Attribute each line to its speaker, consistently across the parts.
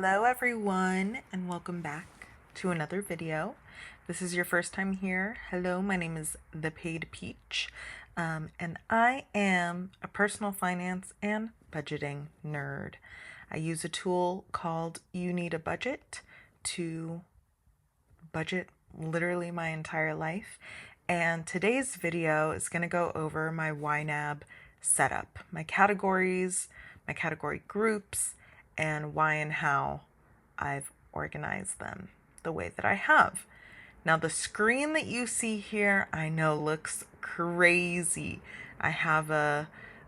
Speaker 1: Hello everyone and welcome back to another video. This is your first time here. Hello, my name is The Paid Peach and I am a personal finance and budgeting nerd. I use a tool called You Need a Budget to budget literally my entire life, and today's video is going to go over my YNAB setup, my categories, my category groups, and why and how I've organized them the way that I have. Now the screen that you see here, I know looks crazy. I have a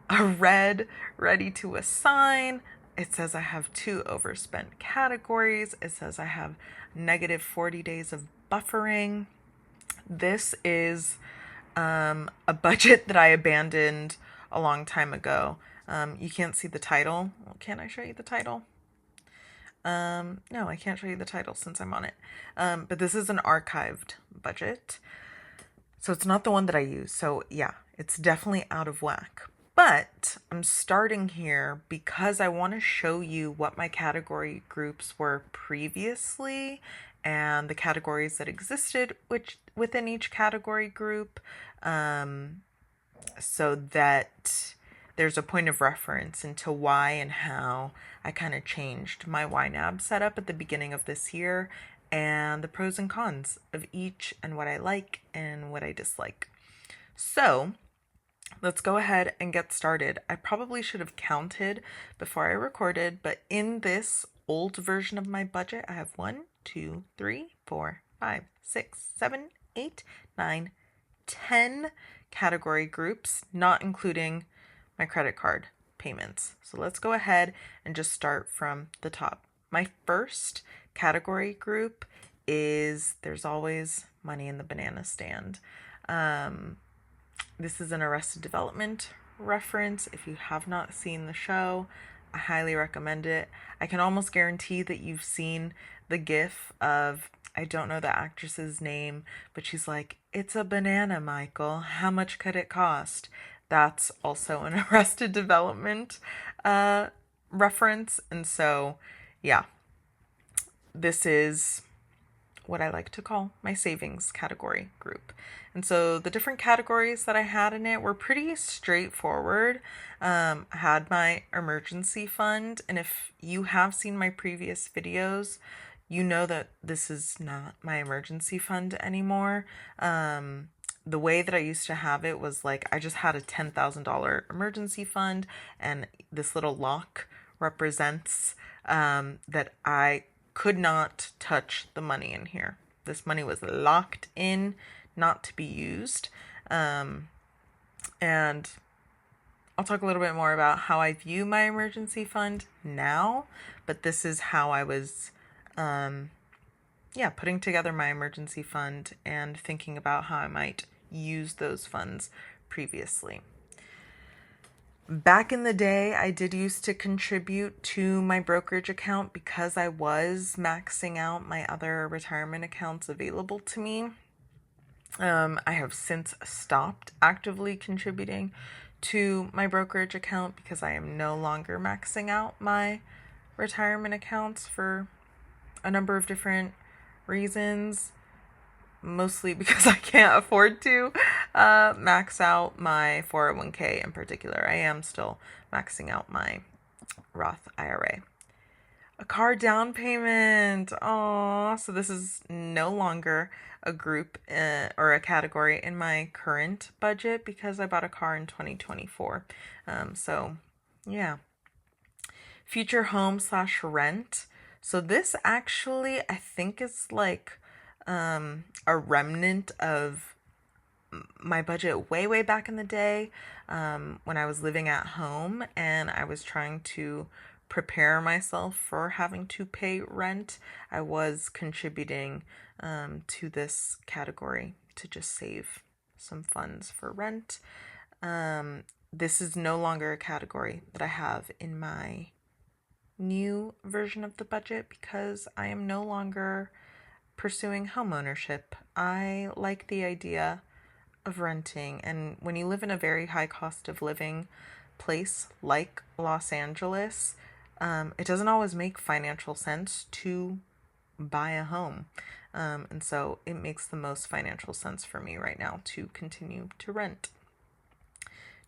Speaker 1: red ready to assign. It says I have 2 overspent categories. It says I have negative 40 days of buffering. This is a budget that I abandoned a long time ago. You can't see the title. Well, can I show you the title? No, I can't show you the title since I'm on it. But this is an archived budget. So it's not the one that I use. So yeah, it's definitely out of whack. But I'm starting here because I want to show you what my category groups were previously and the categories that existed within each category group, so that there's a point of reference into why and how I kind of changed my YNAB setup at the beginning of this year and the pros and cons of each and what I like and what I dislike. So let's go ahead and get started. I probably should have counted before I recorded, but in this old version of my budget, I have 1, 2, 3, 4, 5, 6, 7, 8, 9, 10 category groups, not including my credit card payments. So let's go ahead and just start from the top. My first category group is There's Always Money in the Banana Stand. This is an Arrested Development reference. If you have not seen the show, I highly recommend it. I can almost guarantee that you've seen the gif of, I don't know the actress's name, but she's like, "It's a banana, Michael. How much could it cost?" That's also an Arrested Development reference. And so, yeah, this is what I like to call my savings category group. And so the different categories that I had in it were pretty straightforward. I had my emergency fund, and if you have seen my previous videos, you know that this is not my emergency fund anymore. The way that I used to have it was like I just had a $10,000 emergency fund, and this little lock represents that I could not touch the money in here. This money was locked in, not to be used. And I'll talk a little bit more about how I view my emergency fund now, but this is how I was putting together my emergency fund and thinking about how I might use those funds previously. Back in the day, I did used to contribute to my brokerage account because I was maxing out my other retirement accounts available to me. I have since stopped actively contributing to my brokerage account because I am no longer maxing out my retirement accounts for a number of different reasons. Mostly because I can't afford to max out my 401k in particular. I am still maxing out my Roth IRA. A car down payment. Aww. So this is no longer a group or a category in my current budget because I bought a car in 2024. So yeah. Future home / rent. So this actually, I think, is like a remnant of my budget way back in the day, when I was living at home and I was trying to prepare myself for having to pay rent. I was contributing to this category to just save some funds for rent. This is no longer a category that I have in my new version of the budget because I am no longer pursuing homeownership. I like the idea of renting, and when you live in a very high cost of living place like Los Angeles, it doesn't always make financial sense to buy a home. And so it makes the most financial sense for me right now to continue to rent.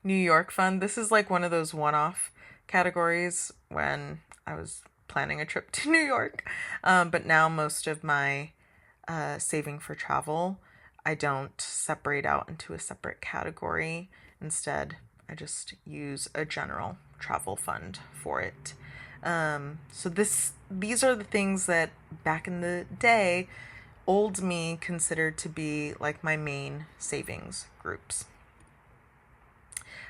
Speaker 1: New York fund. This is like one of those one-off categories when I was planning a trip to New York. But now most of my saving for travel, I don't separate out into a separate category. Instead, I just use a general travel fund for it. So these are the things that back in the day, old me considered to be like my main savings groups.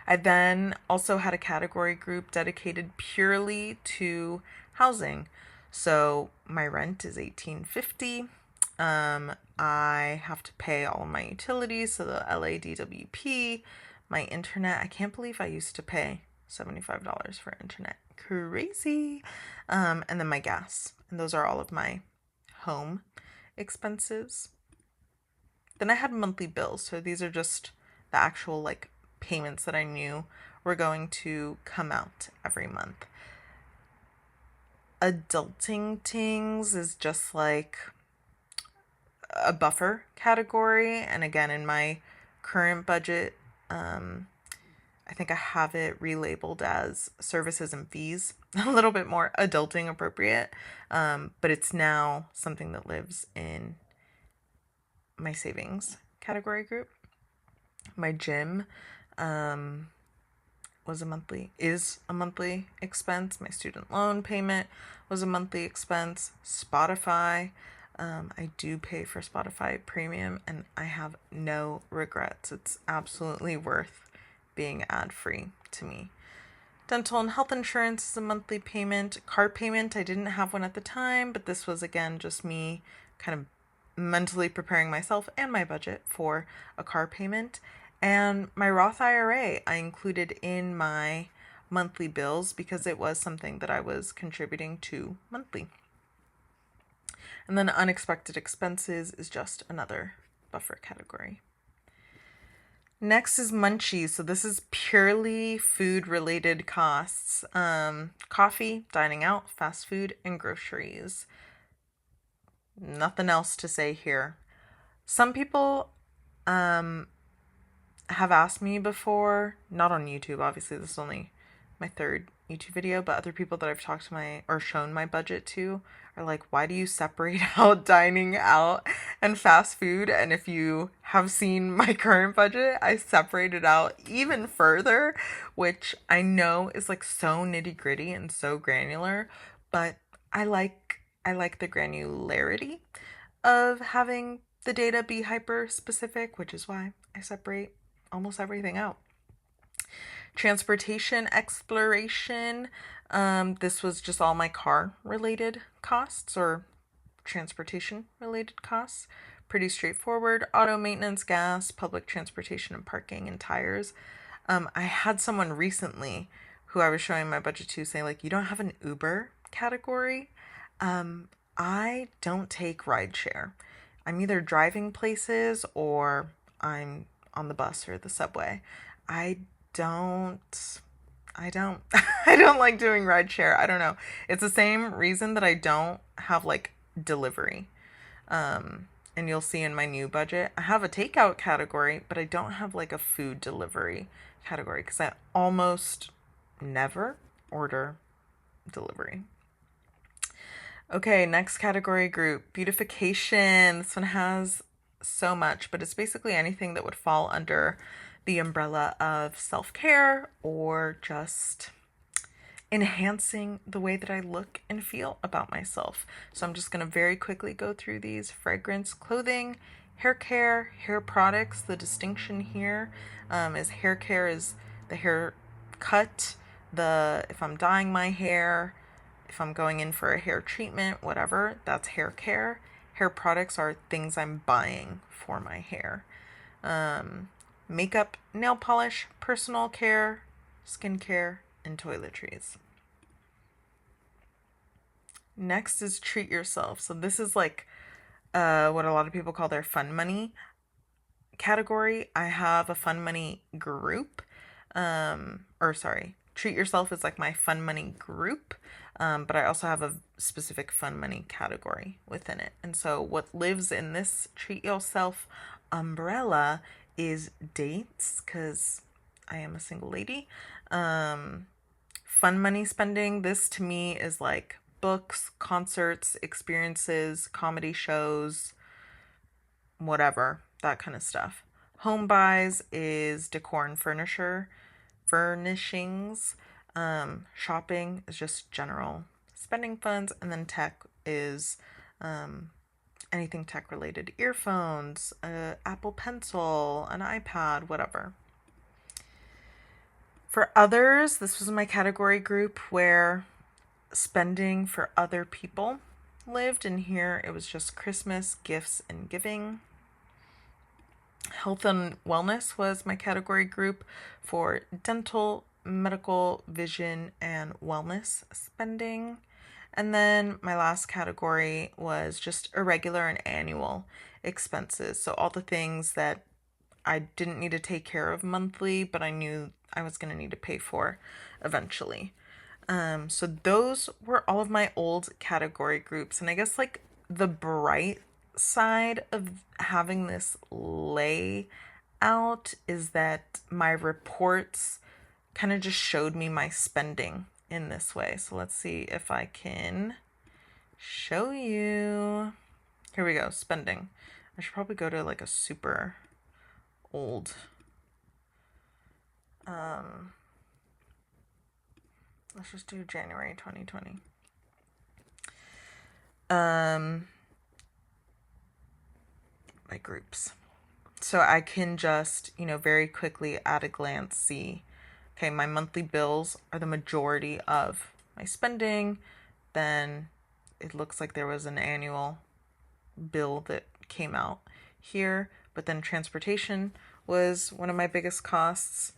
Speaker 1: I then also had a category group dedicated purely to housing. So my rent is $18.50. I have to pay all of my utilities, so the LADWP, my internet. I can't believe I used to pay $75 for internet. Crazy. And then my gas. And those are all of my home expenses. Then I had monthly bills. So these are just the actual like payments that I knew were going to come out every month. Adulting things is just like a buffer category. And again, in my current budget, I think I have it relabeled as services and fees, a little bit more adulting appropriate. But it's now something that lives in my savings category group. My gym is a monthly expense. My student loan payment was a monthly expense. Spotify, I do pay for Spotify Premium, and I have no regrets. It's absolutely worth being ad-free to me. Dental and health insurance is a monthly payment. Car payment, I didn't have one at the time, but this was again just me kind of mentally preparing myself and my budget for a car payment. And my Roth IRA I included in my monthly bills because it was something that I was contributing to monthly. And then unexpected expenses is just another buffer category. Next is munchies. So this is purely food related costs. Coffee, dining out, fast food, and groceries. Nothing else to say here. Some people have asked me before, not on YouTube, obviously this is only my third YouTube video, but other people that I've talked to or shown my budget to are like, why do you separate out dining out and fast food? And if you have seen my current budget, I separated out even further, which I know is like so nitty gritty and so granular, but I like the granularity of having the data be hyper specific, which is why I separate almost everything out. Transportation exploration. This was just all my car related costs or transportation related costs. Pretty straightforward. Auto maintenance, gas, public transportation and parking, and tires. I had someone recently who I was showing my budget to say like, you don't have an Uber category. I don't take rideshare. I'm either driving places or I'm on the bus or the subway. I don't I don't like doing rideshare. I don't know. It's the same reason that I don't have like delivery. And you'll see in my new budget, I have a takeout category, but I don't have like a food delivery category because I almost never order delivery. Okay, next category group, beautification. This one has so much, but it's basically anything that would fall under the umbrella of self-care or just enhancing the way that I look and feel about myself. So I'm just going to very quickly go through these. Fragrance, clothing, hair care, hair products. The distinction here is hair care is the hair cut, if I'm dyeing my hair, if I'm going in for a hair treatment, whatever, that's hair care. Hair products are things I'm buying for my hair. Makeup, nail polish, personal care, skincare, and toiletries. Next is treat yourself. So this is like what a lot of people call their fun money category. I have a fun money group. Treat yourself is like my fun money group. but I also have a specific fun money category within it. And so what lives in this treat yourself umbrella is dates, because I am a single lady. Fun money spending, this to me is like books, concerts, experiences, comedy shows, whatever, that kind of stuff. Home buys is decor and furnishings. Shopping is just general spending funds, and then tech is anything tech related, earphones, Apple Pencil, an iPad, whatever. For others, this was my category group where spending for other people lived, and here it was just Christmas, gifts, and giving. Health and wellness was my category group for dental, medical, vision, and wellness spending. And then my last category was just irregular and annual expenses. So all the things that I didn't need to take care of monthly, but I knew I was going to need to pay for eventually. So those were all of my old category groups. And I guess like the bright side of having this layout is that my reports kind of just showed me my spending in this way. So let's see if I can show you. Here we go, spending. I should probably go to like a super old let's just do January 2020. My groups. So I can just, very quickly at a glance see, okay, my monthly bills are the majority of my spending. Then it looks like there was an annual bill that came out here, but then transportation was one of my biggest costs.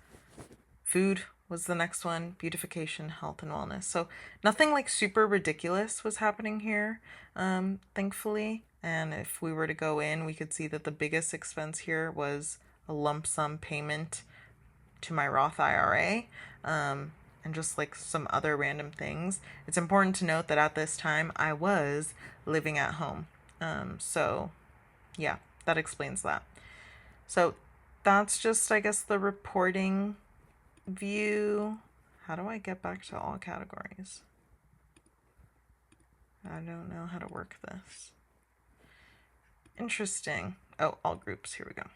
Speaker 1: Food was the next one, beautification, health, and wellness. So nothing like super ridiculous was happening here, thankfully. And if we were to go in, we could see that the biggest expense here was a lump sum payment to my Roth IRA, and just like some other random things. It's important to note that at this time I was living at home. So yeah, that explains that. So that's just, I guess, the reporting view. How do I get back to all categories? I don't know how to work this. Interesting. Oh, all groups. Here we go.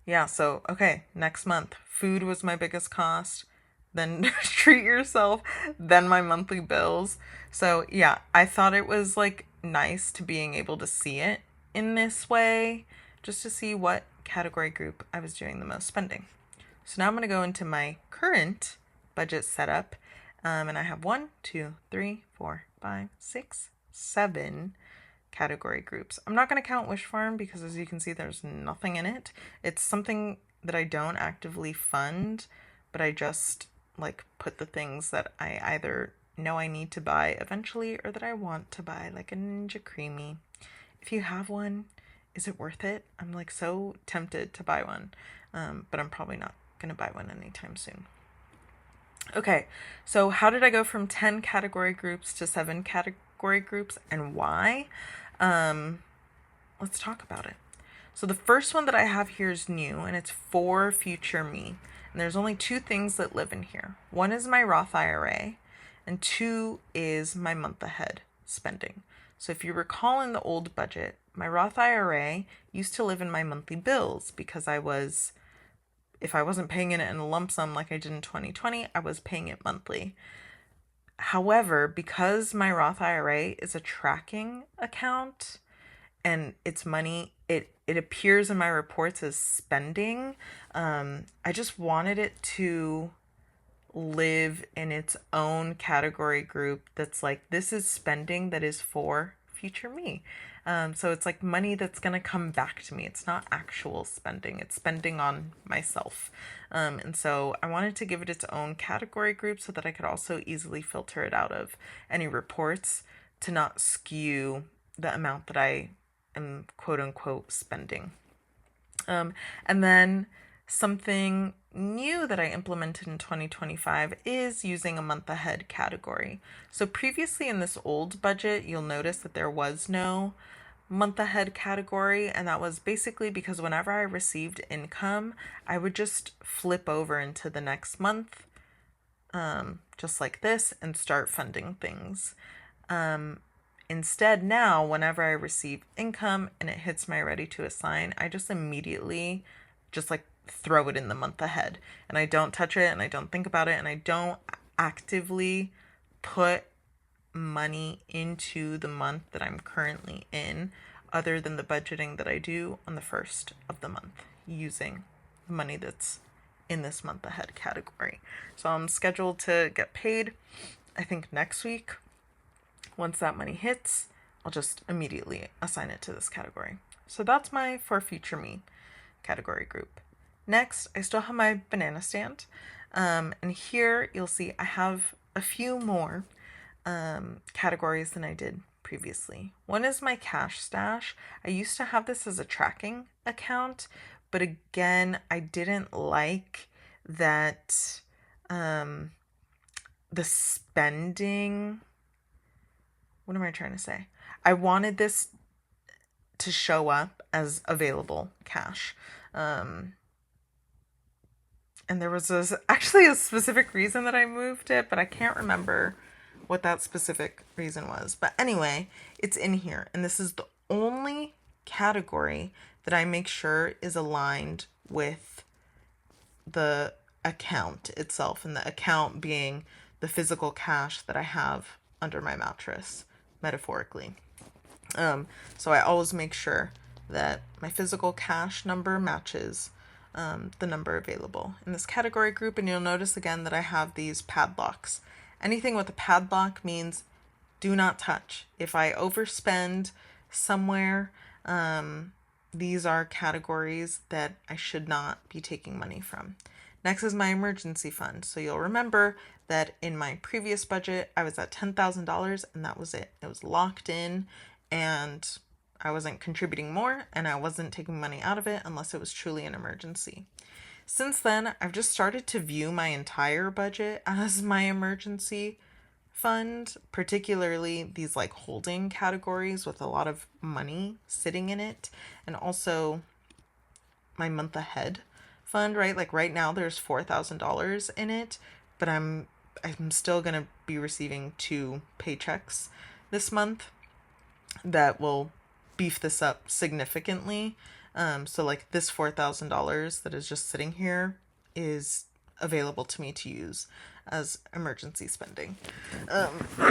Speaker 1: Yeah, so, okay, next month. Food was my biggest cost. Then treat yourself. Then my monthly bills. So, yeah, I thought it was, like, nice to being able to see it in this way, just to see what category group I was doing the most spending. So now I'm going to go into my current budget setup, and I have 1, 2, 3, 4, 5, 6, 7 category groups. I'm not going to count Wish Farm because, as you can see, there's nothing in it. It's something that I don't actively fund, but I just like put the things that I either know I need to buy eventually or that I want to buy, like a Ninja Creamy. If you have one, is it worth it? I'm like so tempted to buy one, but I'm probably not going to buy one anytime soon. Okay, so how did I go from 10 category groups to 7 category groups, and why? Let's talk about it. So the first one that I have here is new, and it's for future me. And there's only 2 things that live in here. One is my Roth IRA, and 2 is my month ahead spending. So if you recall in the old budget, my Roth IRA used to live in my monthly bills because if I wasn't paying it in a lump sum like I did in 2020, I was paying it monthly. However, because my Roth IRA is a tracking account and it's money, it appears in my reports as spending. I just wanted it to live in its own category group that's like, this is spending that is for future me. So it's like money that's going to come back to me. It's not actual spending. It's spending on myself. And so I wanted to give it its own category group so that I could also easily filter it out of any reports to not skew the amount that I am quote unquote spending. And then Something new that I implemented in 2025 is using a month ahead category. So previously in this old budget, you'll notice that there was no month ahead category, and that was basically because whenever I received income, I would just flip over into the next month, just like this, and start funding things. Instead, now, whenever I receive income and it hits my ready to assign, I just immediately just like throw it in the month ahead, and I don't touch it and I don't think about it, and I don't actively put money into the month that I'm currently in, other than the budgeting that I do on the first of the month using the money that's in this month ahead category. So I'm scheduled to get paid, I think, next week. Once that money hits, I'll just immediately assign it to this category. So that's my For Future Me category group. Next, I still have my banana stand. And here you'll see I have a few more categories than I did previously. One is my cash stash. I used to have this as a tracking account, but again, I didn't like that the spending. What am I trying to say? I wanted this to show up as available cash. And there was actually a specific reason that I moved it, but I can't remember what that specific reason was. But anyway, it's in here. And this is the only category that I make sure is aligned with the account itself, and the account being the physical cash that I have under my mattress, metaphorically. So I always make sure that my physical cash number matches the number available in this category group. And you'll notice again that I have these padlocks. Anything with a padlock means do not touch. If I overspend somewhere, these are categories that I should not be taking money from. Next is my emergency fund. So you'll remember that in my previous budget, I was at $10,000 and that was it. It was locked in and I wasn't contributing more, and I wasn't taking money out of it unless it was truly an emergency. Since then, I've just started to view my entire budget as my emergency fund, particularly these like holding categories with a lot of money sitting in it, and also my month ahead fund, right? Like right now there's $4,000 in it, but I'm still going to be receiving 2 paychecks this month that will beef this up significantly. So like this $4,000 that is just sitting here is available to me to use as emergency spending.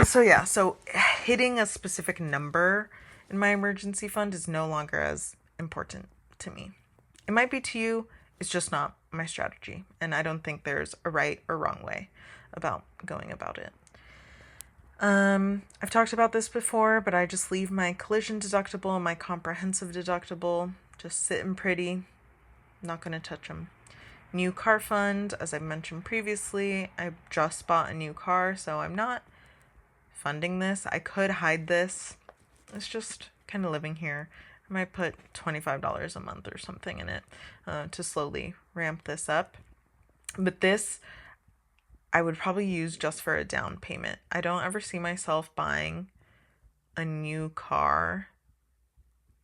Speaker 1: So hitting a specific number in my emergency fund is no longer as important to me. It might be to you, it's just not my strategy. And I don't think there's a right or wrong way about going about it. I've talked about this before, but I just leave my collision deductible and my comprehensive deductible just sitting pretty. Not going to touch them. New car fund, as I mentioned previously, I just bought a new car, so I'm not funding this. I could hide this. It's just kind of living here. I might put $25 a month or something in it to slowly ramp this up. But this I would probably use just for a down payment. I don't ever see myself buying a new car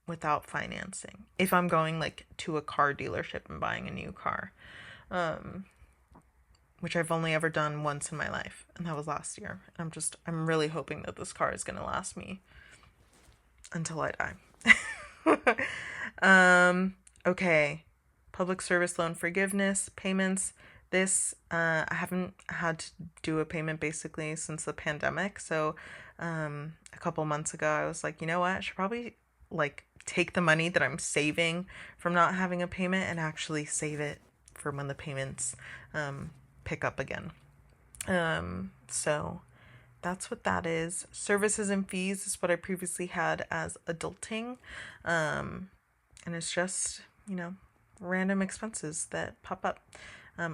Speaker 1: without financing. If I'm going like to a car dealership and buying a new car, which I've only ever done once in my life, and that was last year. I'm really hoping that this car is going to last me until I die. Okay. Public service loan forgiveness, payments. This, I haven't had to do a payment basically since the pandemic. So, a couple months ago, I was like, you know what? I should probably like take the money that I'm saving from not having a payment and actually save it for when the payments, pick up again. So that's what that is. Services and fees is what I previously had as adulting. And it's just, random expenses that pop up.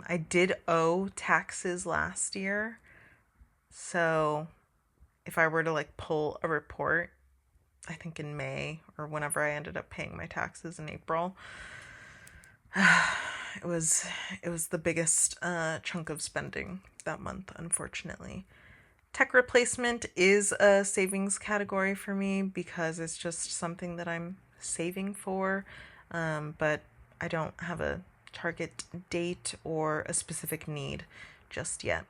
Speaker 1: I did owe taxes last year, so if I were to like pull a report, I think in May or whenever I ended up paying my taxes in April, it was the biggest chunk of spending that month, unfortunately. Tech replacement is a savings category for me because it's just something that I'm saving for, but I don't have a target date or a specific need just yet.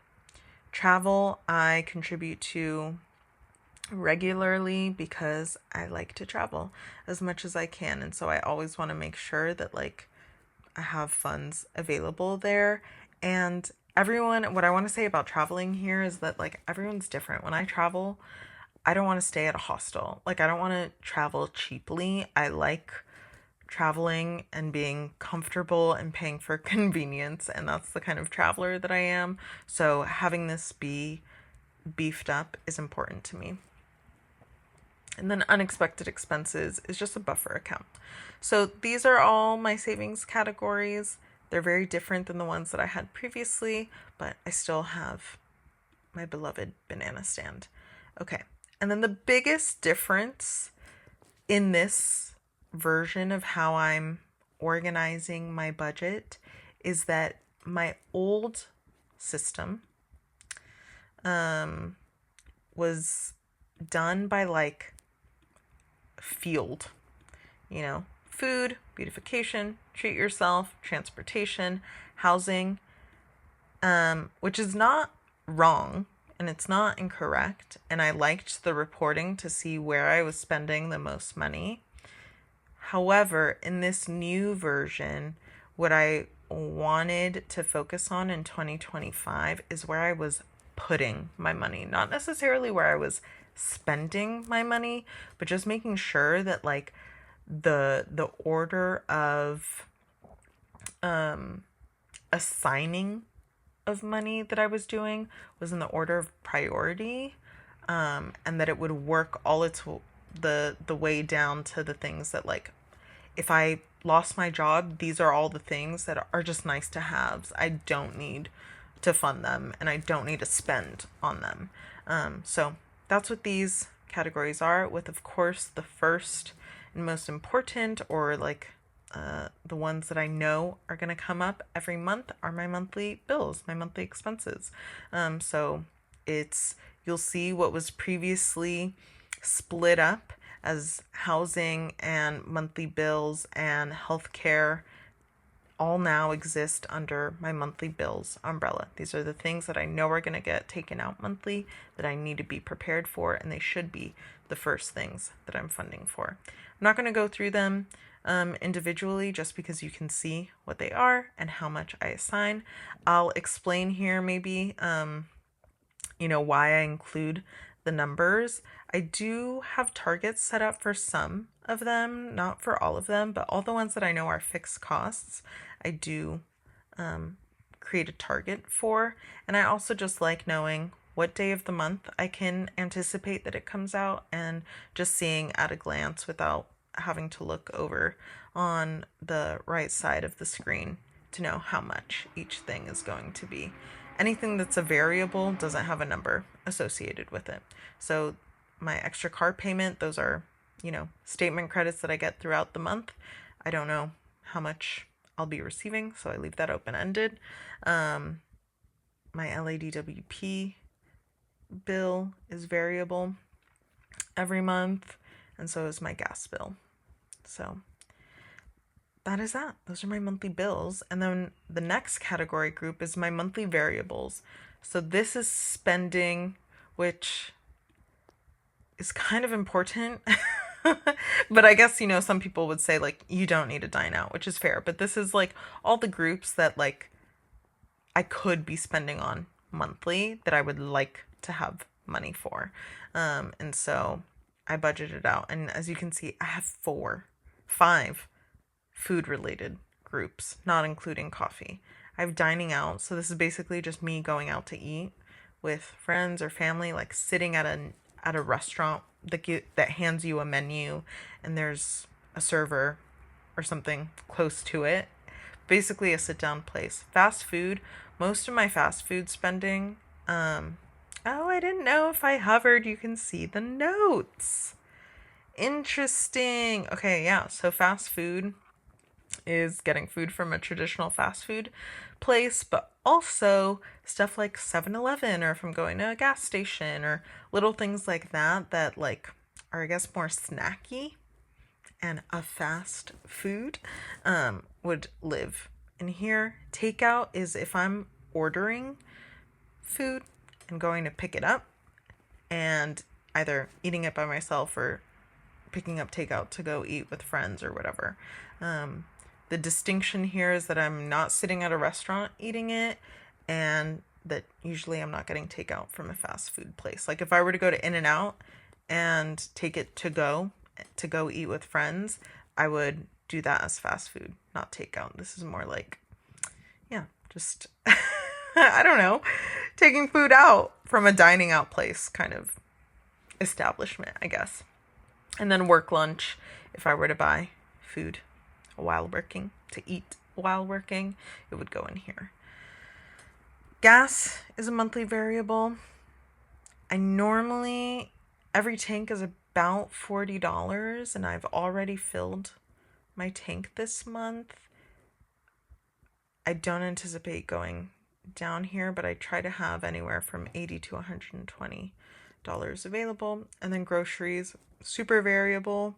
Speaker 1: Travel, I contribute to regularly because I like to travel as much as I can, and so I always want to make sure that like I have funds available there. And what I want to say about traveling here is that like everyone's different. When I travel, I don't want to stay at a hostel. Like I don't want to travel cheaply. I like traveling and being comfortable and paying for convenience, and that's the kind of traveler that I am. So having this be beefed up is important to me. And then unexpected expenses is just a buffer account. So these are all my savings categories. They're very different than the ones that I had previously, but I still have my beloved banana stand. Okay, and then the biggest difference in this version of how I'm organizing my budget is that my old system was done by like field, food, beautification, treat yourself, transportation, housing, which is not wrong and it's not incorrect. And I liked the reporting to see where I was spending the most money. However, in this new version, what I wanted to focus on in 2025 is where I was putting my money, not necessarily where I was spending my money, but just making sure that like the order of assigning of money that I was doing was in the order of priority, and that it would work all the way down to the things that like if I lost my job, these are all the things that are just nice to haves. I don't need to fund them and I don't need to spend on them. So that's what these categories are, with of course the first and most important, or like the ones that I know are going to come up every month, are my monthly bills, my monthly expenses. So you'll see what was previously split up as housing and monthly bills and healthcare all now exist under my monthly bills umbrella. These are the things that I know are going to get taken out monthly, that I need to be prepared for, and they should be the first things that I'm funding for. I'm not going to go through them individually just because you can see what they are and how much I assign. I'll explain here maybe, why I include the numbers. I do have targets set up for some of them, not for all of them, but all the ones that I know are fixed costs, I do create a target for. And I also just like knowing what day of the month I can anticipate that it comes out, and just seeing at a glance without having to look over on the right side of the screen to know how much each thing is going to be. Anything that's a variable doesn't have a number associated with it. So my extra car payment, those are, statement credits that I get throughout the month. I don't know how much I'll be receiving, so I leave that open-ended. My LADWP bill is variable every month, and so is my gas bill. So that is that. Those are my monthly bills. And then the next category group is my monthly variables. So this is spending, which is kind of important. But I guess, some people would say like, you don't need to dine out, which is fair. But this is like all the groups that like I could be spending on monthly that I would like to have money for. And so I budgeted out. And as you can see, I have 5 food related groups, not including coffee. I have dining out. So this is basically just me going out to eat with friends or family, like sitting at a restaurant that hands you a menu and there's a server or something close to it. Basically a sit down place. Fast food, most of my fast food spending, I didn't know if I hovered, you can see the notes. Interesting. Okay, yeah, so fast food, is getting food from a traditional fast food place, but also stuff like 7-Eleven, or if I'm going to a gas station, or little things like that that like are, I guess, more snacky and a fast food would live in here. Takeout is if I'm ordering food and going to pick it up and either eating it by myself or picking up takeout to go eat with friends or whatever. The distinction here is that I'm not sitting at a restaurant eating it, and that usually I'm not getting takeout from a fast food place. Like if I were to go to In-N-Out and take it to go eat with friends, I would do that as fast food, not takeout. This is more like, yeah, just, I don't know, taking food out from a dining out place kind of establishment, I guess. And then work lunch, if I were to buy food while working, to eat while working, it would go in here. Gas is a monthly variable. I normally, every tank is about $40, and I've already filled my tank this month. I don't anticipate going down here, but I try to have anywhere from $80 to $120 available. And then groceries, super variable.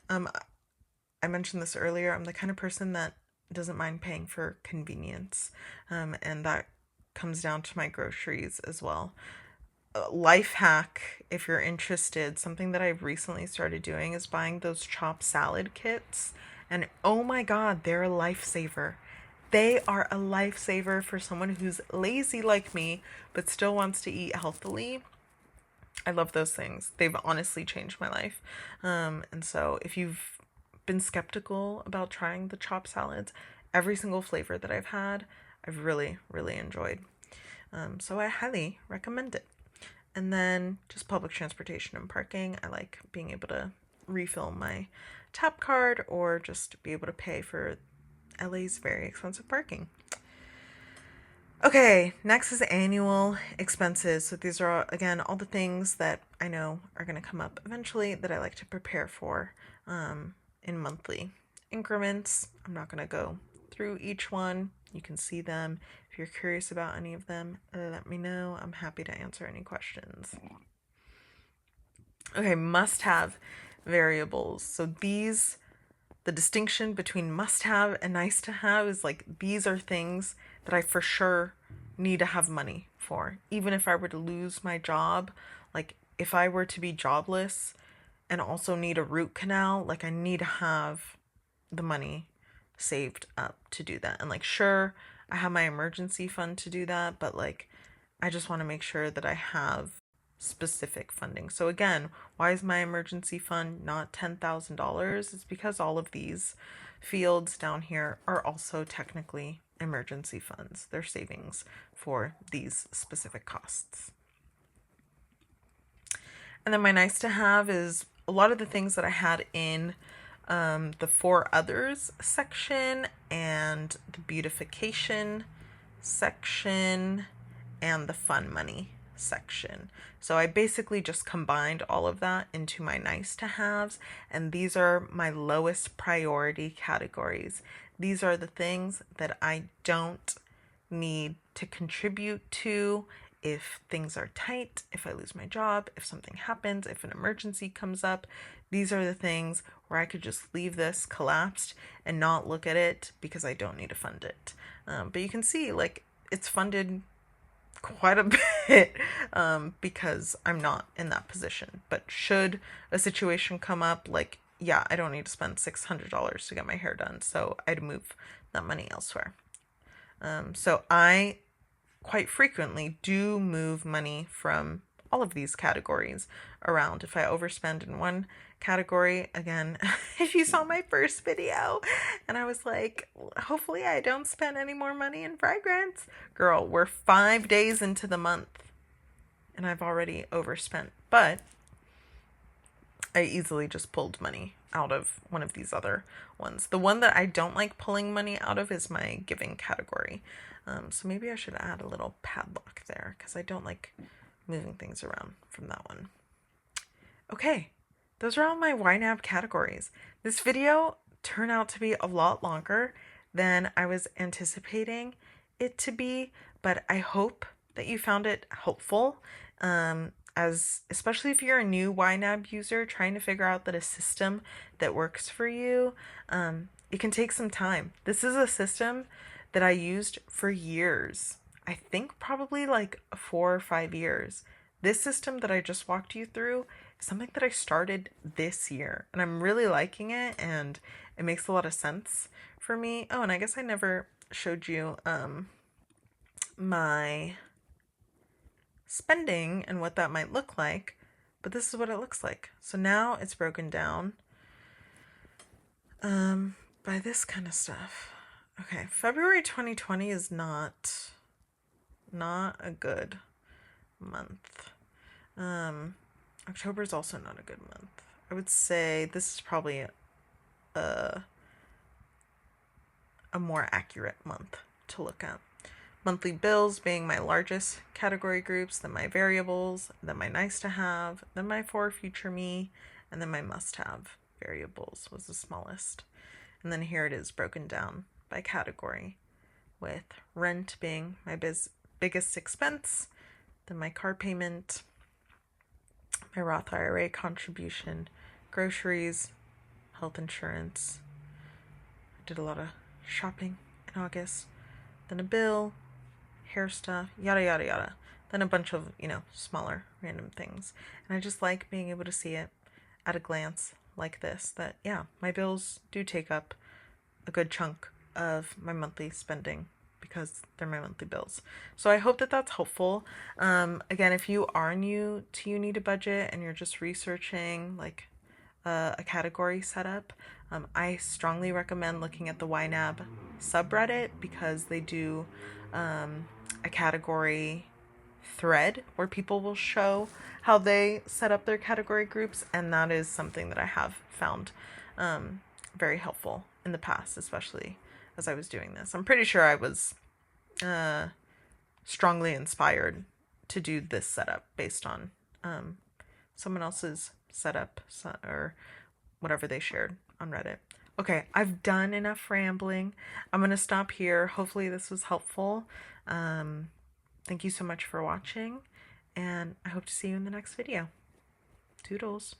Speaker 1: I mentioned this earlier, I'm the kind of person that doesn't mind paying for convenience, and that comes down to my groceries as well. Life hack, if you're interested, something that I've recently started doing is buying those chopped salad kits, and oh my god, they're a lifesaver. They are a lifesaver for someone who's lazy like me but still wants to eat healthily. I love those things. They've honestly changed my life. And so if you've been skeptical about trying the chopped salads, every single flavor that I've had, I've really, really enjoyed. So I highly recommend it. And then just public transportation and parking. I like being able to refill my tap card or just be able to pay for LA's very expensive parking. Okay, next is annual expenses. So these are, again, all the things that I know are going to come up eventually that I like to prepare for in monthly increments. I'm not going to go through each one. You can see them. If you're curious about any of them, let me know. I'm happy to answer any questions. Okay, must-have variables. So these, the distinction between must-have and nice-to-have is like, these are things that I for sure need to have money for. Even if I were to lose my job, like if I were to be jobless and also need a root canal, like I need to have the money saved up to do that. And like, sure, I have my emergency fund to do that, but like, I just want to make sure that I have specific funding. So again, why is my emergency fund not $10,000? It's because all of these fields down here are also technically emergency funds. They're savings for these specific costs. And then my nice to have is a lot of the things that I had in the for others section and the beautification section and the fun money section. So I basically just combined all of that into my nice to haves, and these are my lowest priority categories. These are the things that I don't need to contribute to if things are tight, if I lose my job, if something happens, if an emergency comes up. These are the things where I could just leave this collapsed and not look at it because I don't need to fund it. But you can see, like, it's funded quite a bit because I'm not in that position. But should a situation come up, like, yeah, I don't need to spend $600 to get my hair done, so I'd move that money elsewhere. So I quite frequently do move money from all of these categories around. If I overspend in one category, again, if you saw my first video and I was like, hopefully I don't spend any more money in fragrance. Girl, we're 5 days into the month and I've already overspent. But I easily just pulled money out of one of these other ones. The one that I don't like pulling money out of is my giving category. So maybe I should add a little padlock there because I don't like moving things around from that one. Okay, those are all my YNAB categories. This video turn out to be a lot longer than I was anticipating it to be, but I hope that you found it helpful. As especially if you're a new YNAB user trying to figure out that a system that works for you, it can take some time. This is a system that I used for years. I think probably like 4 or 5 years. This system that I just walked you through is something that I started this year, and I'm really liking it, and it makes a lot of sense for me. Oh, and I guess I never showed you my spending and what that might look like, but this is what it looks like. So now it's broken down by this kind of stuff. Okay, February 2020 is not a good month. October is also not a good month. I would say this is probably a more accurate month to look at. Monthly bills being my largest category groups, then my variables, then my nice to have, then my for future me, and then my must have variables was the smallest. And then here it is broken down by category, with rent being my biggest expense, then my car payment, my Roth IRA contribution, groceries, health insurance. I did a lot of shopping in August. Then a bill, hair stuff, yada yada yada. Then a bunch of, smaller random things. And I just like being able to see it at a glance like this, that my bills do take up a good chunk of my monthly spending because they're my monthly bills. So I hope that that's helpful. Again, if you are new to You Need a Budget and you're just researching like a category setup, I strongly recommend looking at the YNAB subreddit, because they do a category thread where people will show how they set up their category groups, and that is something that I have found very helpful in the past, especially as I was doing this. I'm pretty sure I was strongly inspired to do this setup based on someone else's setup or whatever they shared on Reddit. Okay, I've done enough rambling. I'm going to stop here. Hopefully this was helpful. Thank you so much for watching, and I hope to see you in the next video. Toodles.